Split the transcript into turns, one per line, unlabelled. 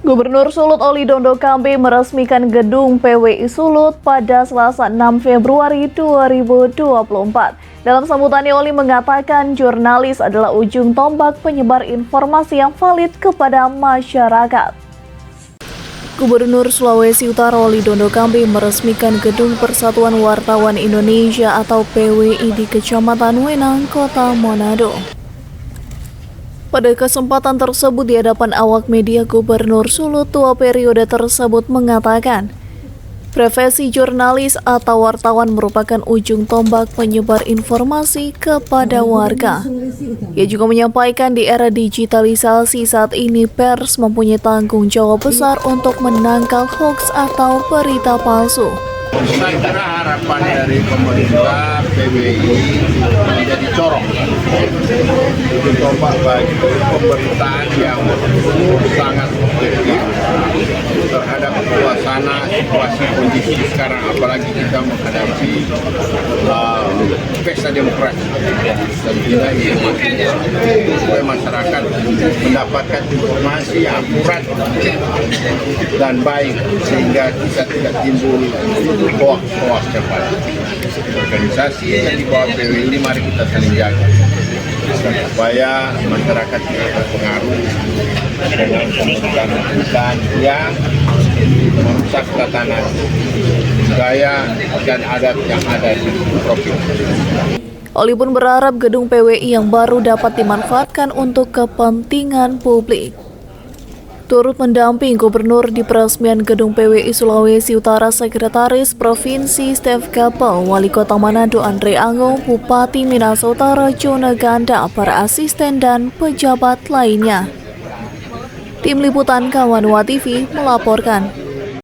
Gubernur Sulut Oli Dondo Kambe meresmikan gedung PWI Sulut pada Selasa 6 Februari 2024. Dalam sambutannya, Oli mengatakan jurnalis adalah ujung tombak penyebar informasi yang valid kepada masyarakat. Gubernur Sulawesi Utara Oli Dondo Kambe meresmikan Gedung Persatuan Wartawan Indonesia atau PWI di Kecamatan Wenang, Kota Manado. Pada kesempatan tersebut di hadapan awak media, Gubernur Sulut tua periode tersebut mengatakan, profesi jurnalis atau wartawan merupakan ujung tombak penyebar informasi kepada warga. Ia juga menyampaikan di era digitalisasi saat ini pers mempunyai tanggung jawab besar untuk menangkal hoaks atau berita palsu.
Saya kira harapan dari pemerintah PWI menjadi corong untuk tombak bagi pemberitaan yang sangat objektif terhadap suasana situasi kondisi sekarang, apalagi kita menghadapi pesta demokrasi. Dan kita ingin supaya masyarakat mendapatkan informasi yang akurat dan baik sehingga kita tidak timbul hoaks cepat. Organisasi yang di bawah PWI ini mari kita saling jaga supaya masyarakat tidak terpengaruh dengan pemberitaan yang merusak tatanan budaya dan adat yang ada di provinsi.
Oli pun berharap gedung PWI yang baru dapat dimanfaatkan untuk kepentingan publik. Turut mendamping Gubernur di peresmian Gedung PWI Sulawesi Utara Sekretaris Provinsi Stef Kapel, Wali Kota Manado Andre Ango, Bupati Minahasa Utara Jona Ganda, para asisten dan pejabat lainnya. Tim Liputan Kawanwa TV melaporkan.